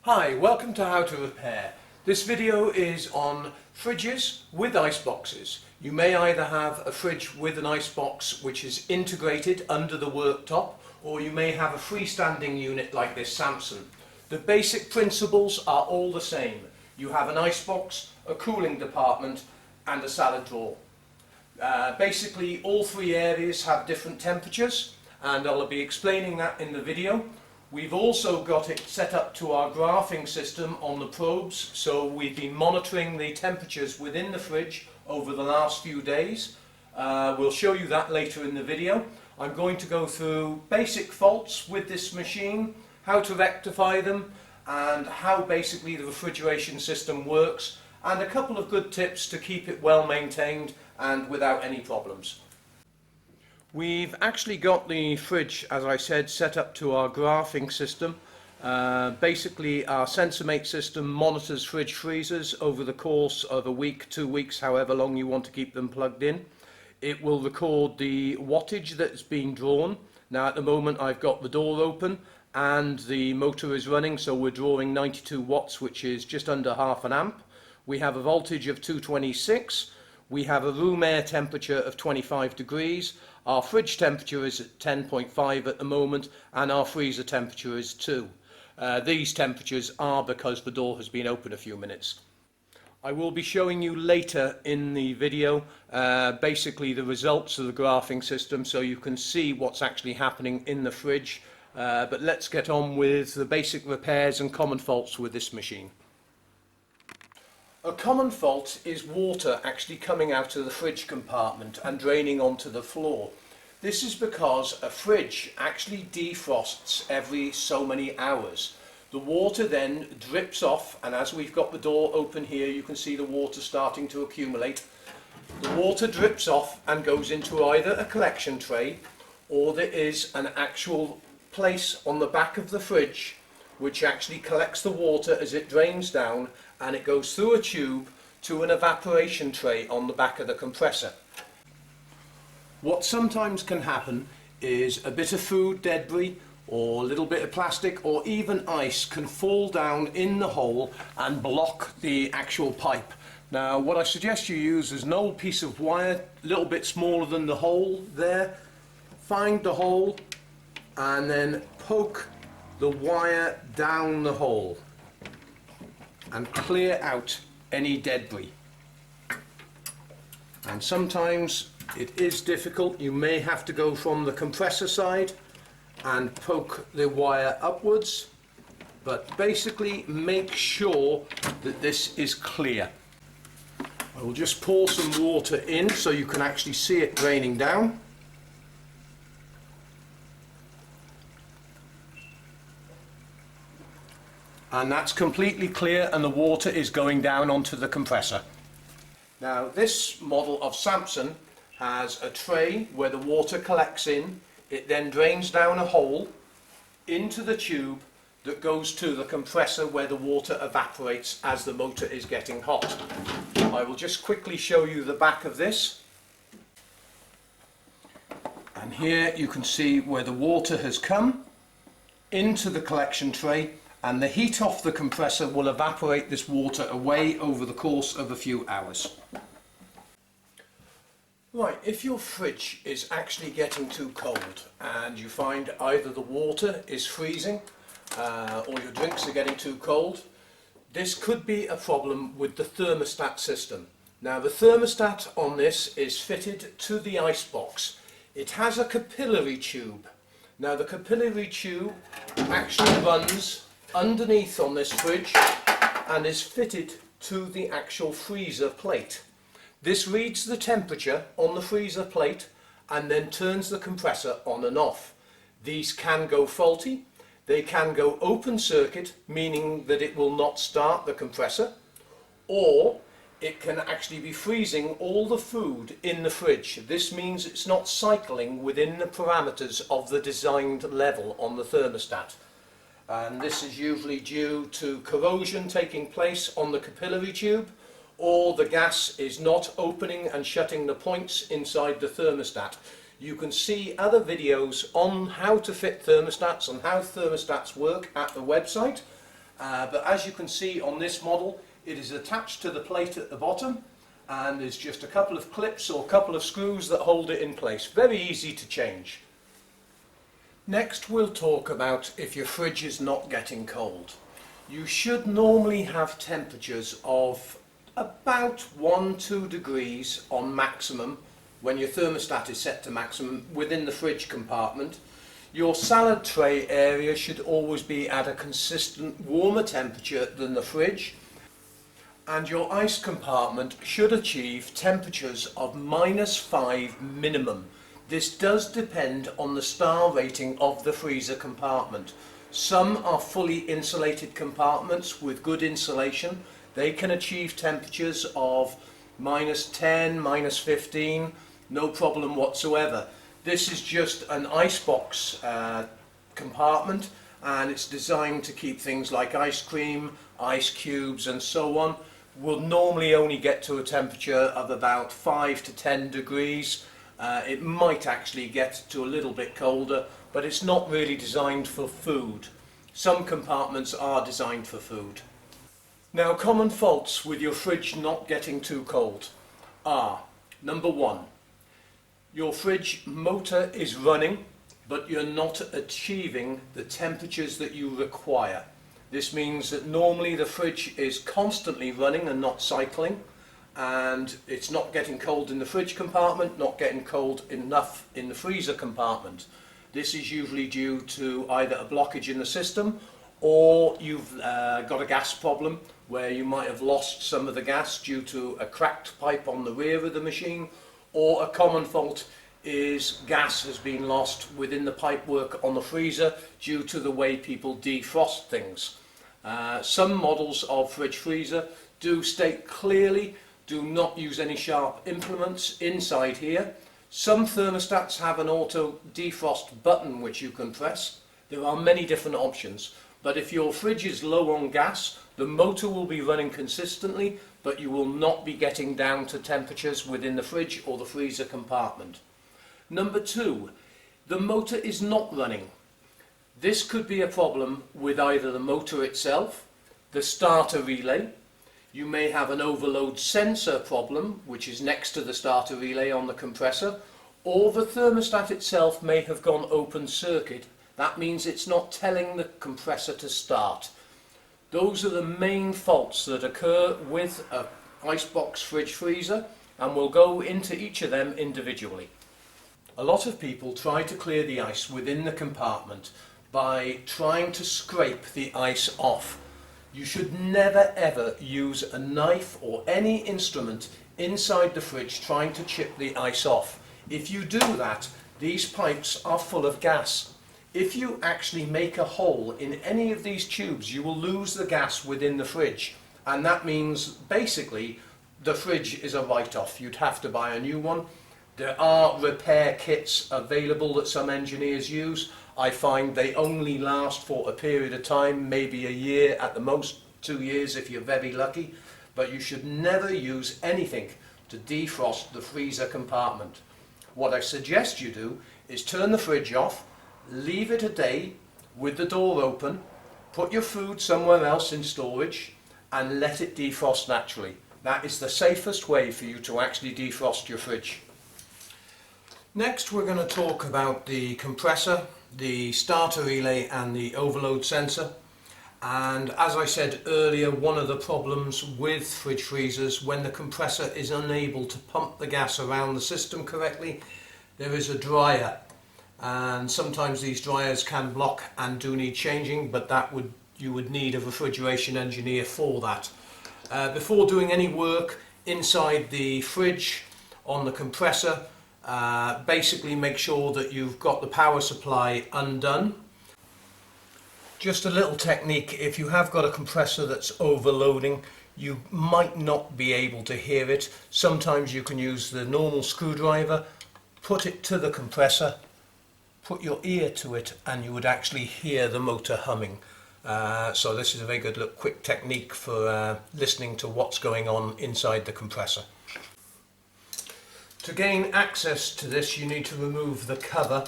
Hi, welcome to How to Repair. This video is on fridges with ice boxes. You may either have a fridge with an ice box which is integrated under the worktop, or you may have a freestanding unit like this Samson. The basic principles are all the same. You have an ice box, a cooling department and a salad drawer. Basically all three areas have different temperatures, and I'll be explaining that in the video. We've also got it set up to our graphing system on the probes, so we've been monitoring the temperatures within the fridge over the last few days. We'll show you that later in the video. I'm going to go through basic faults with this machine, how to rectify them, and how basically the refrigeration system works, and a couple of good tips to keep it well maintained and without any problems. We've actually got the fridge, as I said, set up to our graphing system. Basically our SensorMate system monitors fridge freezers over the course of a week, 2 weeks, however long you want to keep them plugged in. It will record the wattage that's being drawn. Now at the moment I've got the door open and the motor is running, so we're drawing 92 watts, which is just under half an amp. We have a voltage of 226. We have a room air temperature of 25 degrees. Our fridge temperature is at 10.5 at the moment, and our freezer temperature is 2. These temperatures are because the door has been open a few minutes. I will be showing you later in the video basically the results of the graphing system, so you can see what's actually happening in the fridge. But let's get on with the basic repairs and common faults with this machine. A common fault is water actually coming out of the fridge compartment and draining onto the floor. This is because a fridge actually defrosts every so many hours. The water then drips off, and as we've got the door open here, you can see the water starting to accumulate. The water drips off and goes into either a collection tray, or there is an actual place on the back of the fridge which actually collects the water as it drains down, and it goes through a tube to an evaporation tray on the back of the compressor. What sometimes can happen is a bit of food debris or a little bit of plastic or even ice can fall down in the hole and block the actual pipe. Now what I suggest you use is an old piece of wire, a little bit smaller than the hole there. Find the hole and then poke the wire down the hole and clear out any debris. And sometimes it is difficult. You may have to go from the compressor side and poke the wire upwards, but basically make sure that this is clear. I will just pour some water in so you can actually see it draining down. And that's completely clear, and the water is going down onto the compressor. Now this model of Samson has a tray where the water collects in. It then drains down a hole into the tube that goes to the compressor where the water evaporates as the motor is getting hot. I will just quickly show you the back of this. And here you can see where the water has come into the collection tray, and the heat off the compressor will evaporate this water away over the course of a few hours. Right, if your fridge is actually getting too cold and you find either the water is freezing or your drinks are getting too cold, this could be a problem with the thermostat system. Now the thermostat on this is fitted to the ice box. It has a capillary tube. Now the capillary tube actually runs underneath on this fridge and is fitted to the actual freezer plate. This reads the temperature on the freezer plate and then turns the compressor on and off. These can go faulty. They can go open circuit, meaning that it will not start the compressor, or it can actually be freezing all the food in the fridge. This means it's not cycling within the parameters of the designed level on the thermostat. And this is usually due to corrosion taking place on the capillary tube, or the gas is not opening and shutting the points inside the thermostat. You can see other videos on how to fit thermostats and how thermostats work at the website, but as you can see on this model, it is attached to the plate at the bottom, and there's just a couple of clips or a couple of screws that hold it in place. Very easy to change. Next we'll talk about if your fridge is not getting cold. You should normally have temperatures of about 1-2 degrees on maximum when your thermostat is set to maximum within the fridge compartment. Your salad tray area should always be at a consistent warmer temperature than the fridge, and your ice compartment should achieve temperatures of -5 minimum. This does depend on the star rating of the freezer compartment. Some are fully insulated compartments with good insulation. They can achieve temperatures of -10, -15, no problem whatsoever. This is just an icebox compartment, and it's designed to keep things like ice cream, ice cubes and so on. Will normally only get to a temperature of about 5 to 10 degrees. It might actually get to a little bit colder, but it's not really designed for food. Some compartments are designed for food. Now, common faults with your fridge not getting too cold are: number one, your fridge motor is running, but you're not achieving the temperatures that you require. This means that normally the fridge is constantly running and not cycling, and it's not getting cold in the fridge compartment, not getting cold enough in the freezer compartment. This is usually due to either a blockage in the system, or you've got a gas problem where you might have lost some of the gas due to a cracked pipe on the rear of the machine, or a common fault is gas has been lost within the pipework on the freezer due to the way people defrost things. Some models of fridge freezer do state clearly, do not use any sharp implements inside here. Some thermostats have an auto defrost button which you can press. There are many different options, but if your fridge is low on gas, the motor will be running consistently, but you will not be getting down to temperatures within the fridge or the freezer compartment. Number two, the motor is not running. This could be a problem with either the motor itself, the starter relay. You may have an overload sensor problem, which is next to the starter relay on the compressor, or the thermostat itself may have gone open circuit. That means it's not telling the compressor to start. Those are the main faults that occur with an icebox fridge freezer, and we'll go into each of them individually. A lot of people try to clear the ice within the compartment by trying to scrape the ice off. You should never ever use a knife or any instrument inside the fridge trying to chip the ice off. If you do that, these pipes are full of gas. If you actually make a hole in any of these tubes, you will lose the gas within the fridge, and that means basically the fridge is a write-off. You'd have to buy a new one. There are repair kits available that some engineers use. I find they only last for a period of time, maybe a year, at the most 2 years if you're very lucky, but you should never use anything to defrost the freezer compartment. What I suggest you do is turn the fridge off, leave it a day with the door open, put your food somewhere else in storage and let it defrost naturally. That is the safest way for you to actually defrost your fridge. Next we're going to talk about the compressor, the starter relay and the overload sensor. And as I said earlier, one of the problems with fridge freezers, when the compressor is unable to pump the gas around the system correctly, there is a dryer, and sometimes these dryers can block and do need changing, but you would need a refrigeration engineer for that. Before doing any work inside the fridge on the compressor, basically make sure that you've got the power supply undone. Just a little technique: if you have got a compressor that's overloading, you might not be able to hear it. Sometimes you can use the normal screwdriver, put it to the compressor, put your ear to it, and you would actually hear the motor humming. So this is a very good quick technique for listening to what's going on inside the compressor. To gain access to this, you need to remove the cover.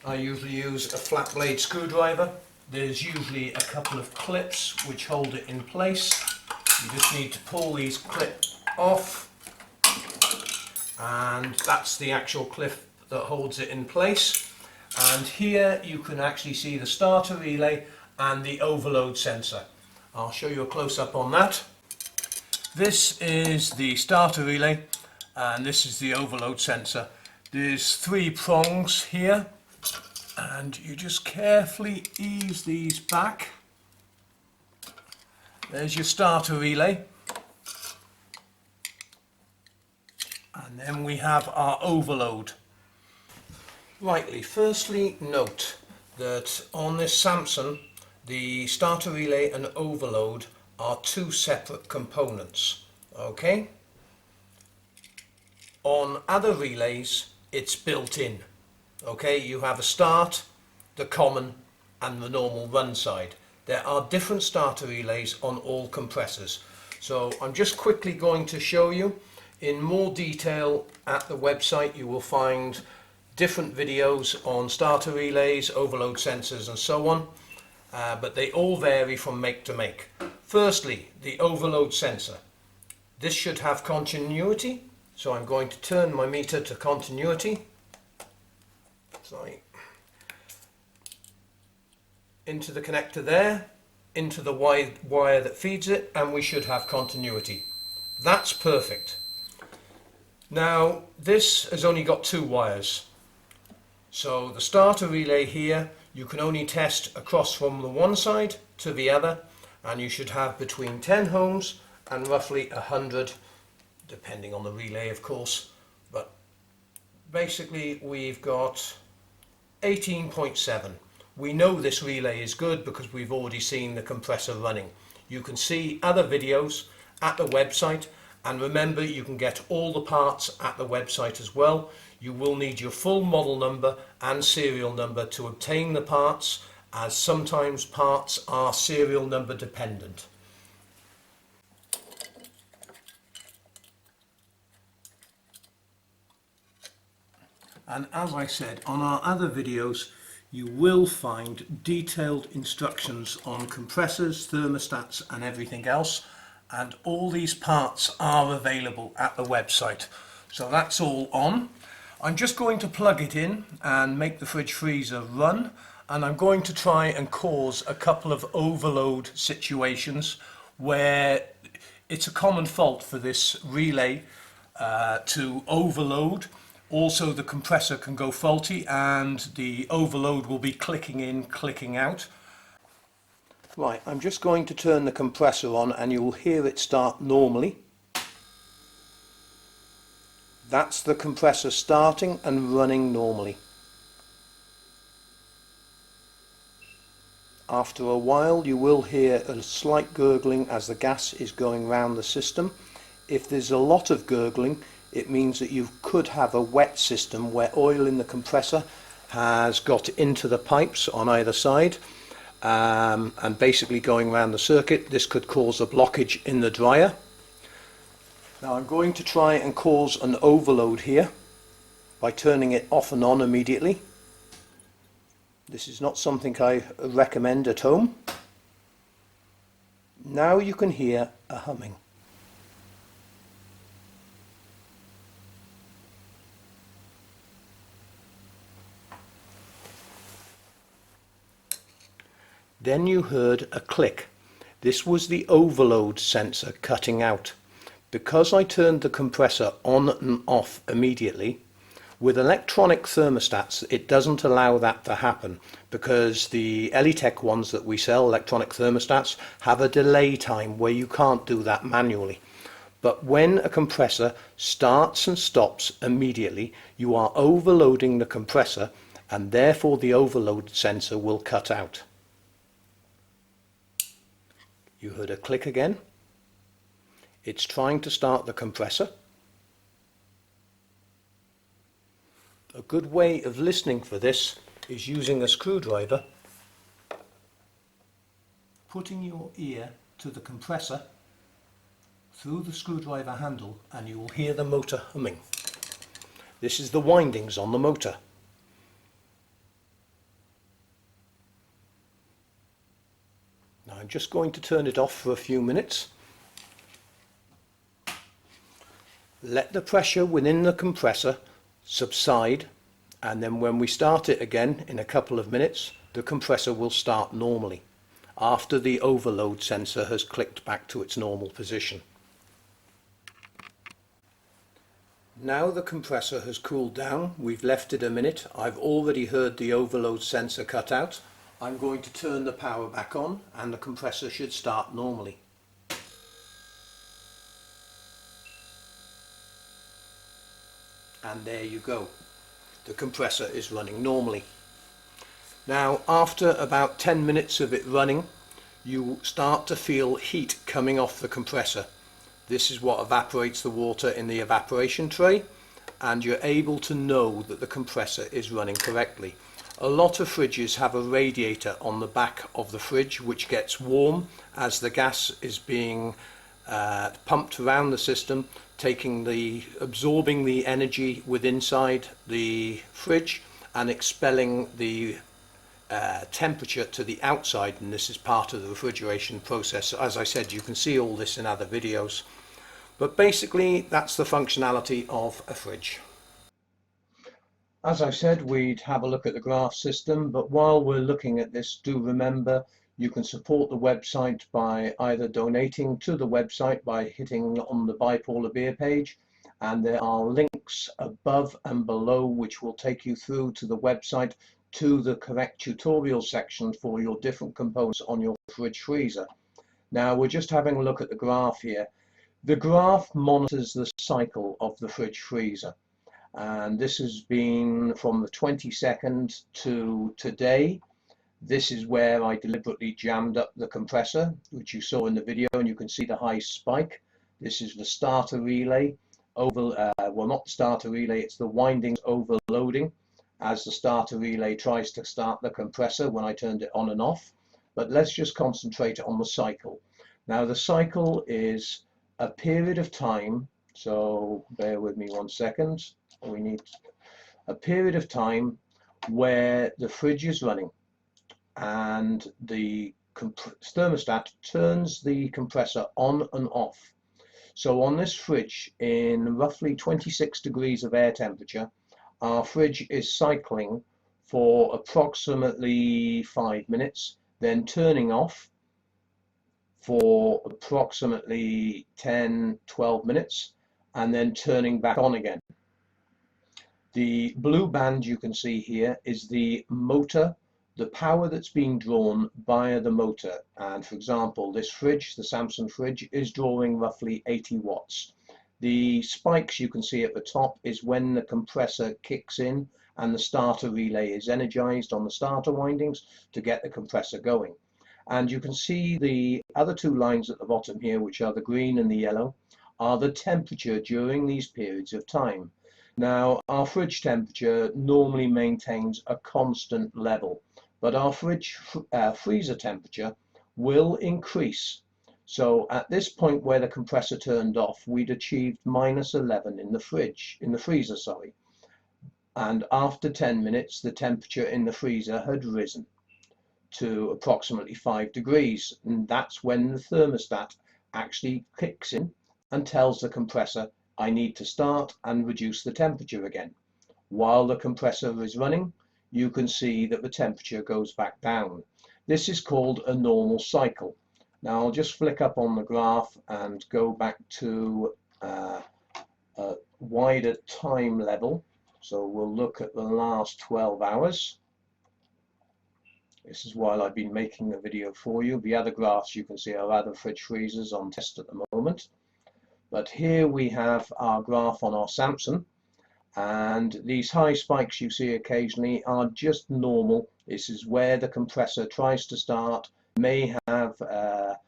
I usually use a flat blade screwdriver, there's usually a couple of clips which hold it in place. You just need to pull these clips off, and that's the actual clip that holds it in place. And here you can actually see the starter relay and the overload sensor. I'll show you a close-up on that. This is the starter relay and this is the overload sensor. There's 3 prongs here, and you just carefully ease these back. There's your starter relay, and then we have our overload. Rightly, firstly note that on this Samsung the starter relay and overload are 2 separate components. Okay? On other relays it's built in. Okay, you have a start, the common and the normal run side. There are different starter relays on all compressors. So I'm just quickly going to show you in more detail. At the website you will find different videos on starter relays, overload sensors and so on, but they all vary from make to make. Firstly, the overload sensor. This should have continuity, so I'm going to turn my meter to continuity. Sorry. Into the connector there, into the wire that feeds it, and we should have continuity. That's perfect. Now this has only got 2 wires, so the starter relay here you can only test across from the one side to the other, and you should have between 10 ohms and roughly 100, depending on the relay of course, but basically we've got 18.7. We know this relay is good because we've already seen the compressor running. You can see other videos at the website, and remember you can get all the parts at the website as well. You will need your full model number and serial number to obtain the parts, as sometimes parts are serial number dependent. And as I said, on our other videos you will find detailed instructions on compressors, thermostats and everything else, and all these parts are available at the website. So that's all on. I'm just going to plug it in and make the fridge freezer run, and I'm going to try and cause a couple of overload situations where it's a common fault for this relay to overload. Also the compressor can go faulty and the overload will be clicking in, clicking out. Right, I'm just going to turn the compressor on and you will hear it start normally. That's the compressor starting and running normally. After a while you will hear a slight gurgling as the gas is going round the system. If there's a lot of gurgling, it means that you could have a wet system where oil in the compressor has got into the pipes on either side, and basically going around the circuit. This could cause a blockage in the dryer. Now I'm going to try and cause an overload here by turning it off and on immediately. This is not something I recommend at home. Now you can hear a humming. Then you heard a click. This was the overload sensor cutting out. Because I turned the compressor on and off immediately, with electronic thermostats it doesn't allow that to happen, because the Elitech ones that we sell, electronic thermostats, have a delay time where you can't do that manually. But when a compressor starts and stops immediately, you are overloading the compressor, and therefore the overload sensor will cut out. You heard a click again. It's trying to start the compressor. A good way of listening for this is using a screwdriver, putting your ear to the compressor through the screwdriver handle, and you will hear the motor humming. This is the windings on the motor. I'm just going to turn it off for a few minutes. Let the pressure within the compressor subside, and then when we start it again in a couple of minutes, the compressor will start normally after the overload sensor has clicked back to its normal position. Now the compressor has cooled down, we've left it a minute. I've already heard the overload sensor cut out. I'm going to turn the power back on and the compressor should start normally. And there you go. The compressor is running normally. Now after about 10 minutes of it running, you start to feel heat coming off the compressor. This is what evaporates the water in the evaporation tray, and you're able to know that the compressor is running correctly. A lot of fridges have a radiator on the back of the fridge which gets warm as the gas is being pumped around the system, absorbing the energy within inside the fridge and expelling the temperature to the outside, and this is part of the refrigeration process. So as I said, you can see all this in other videos, but basically that's the functionality of a fridge. As I said, we'd have a look at the graph system, but while we're looking at this, do remember you can support the website by either donating to the website by hitting on the Bipolar Beer page, and there are links above and below which will take you through to the website to the correct tutorial section for your different components on your fridge freezer. Now we're just having a look at the graph here. The graph monitors the cycle of the fridge freezer, and this has been from the 22nd to today. This is where I deliberately jammed up the compressor, which you saw in the video, and you can see the high spike. This is the starter relay well, not the starter relay, it's the windings overloading as the starter relay tries to start the compressor when I turned it on and off. But let's just concentrate on the cycle. Now the cycle is a period of time, so bear with me 1 second. We need a period of time where the fridge is running and the thermostat turns the compressor on and off. So on this fridge, in roughly 26 degrees of air temperature, our fridge is cycling for approximately 5 minutes, then turning off for approximately 10-12 minutes, and then turning back on again. The blue band you can see here is the motor, the power that's being drawn via the motor. And for example, this fridge, the Samsung fridge, is drawing roughly 80 watts. The spikes you can see at the top is when the compressor kicks in and the starter relay is energized on the starter windings to get the compressor going. And you can see the other two lines at the bottom here, which are the green and the yellow, are the temperature during these periods of time. Now, our fridge temperature normally maintains a constant level, but our fridge freezer temperature will increase. So at this point where the compressor turned off, we'd achieved -11 in the freezer, sorry. And after 10 minutes, the temperature in the freezer had risen to approximately 5 degrees. And that's when the thermostat actually kicks in and tells the compressor, I need to start and reduce the temperature again. While the compressor is running, you can see that the temperature goes back down. This is called a normal cycle. Now I'll just flick up on the graph and go back to a wider time level. So we'll look at the last 12 hours. This is while I've been making the video for you. The other graphs you can see are other fridge freezers on test at the moment. But here we have our graph on our Samsung, and these high spikes you see occasionally are just normal. This is where the compressor tries to start, may have a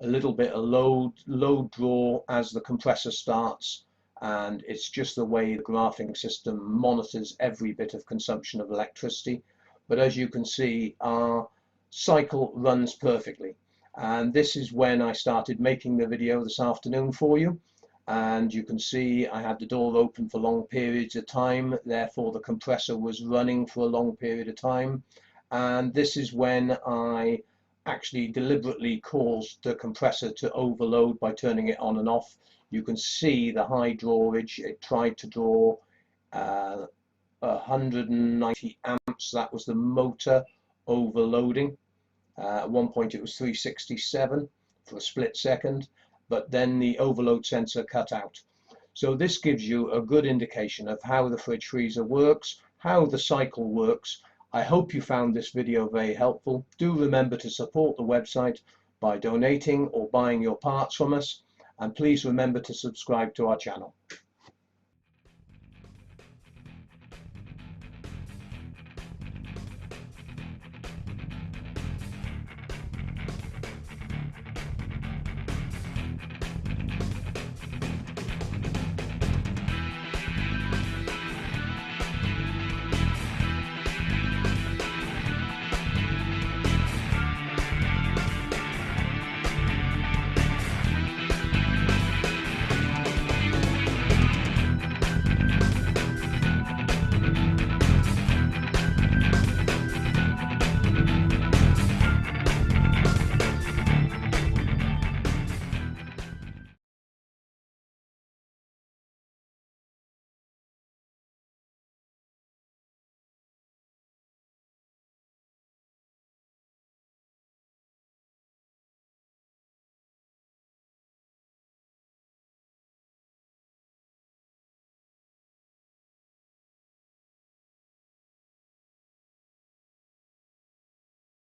little bit of load draw as the compressor starts, and it's just the way the graphing system monitors every bit of consumption of electricity. But as you can see, our cycle runs perfectly, and this is when I started making the video this afternoon for you. And you can see I had the door open for long periods of time, therefore the compressor was running for a long period of time. And this is when I actually deliberately caused the compressor to overload by turning it on and off. You can see the high drawage. It tried to draw 190 amps. That was the motor overloading. At one point it was 367 for a split second, but then the overload sensor cut out. So this gives you a good indication of how the fridge freezer works, how the cycle works. I hope you found this video very helpful. Do remember to support the website by donating or buying your parts from us, and please remember to subscribe to our channel.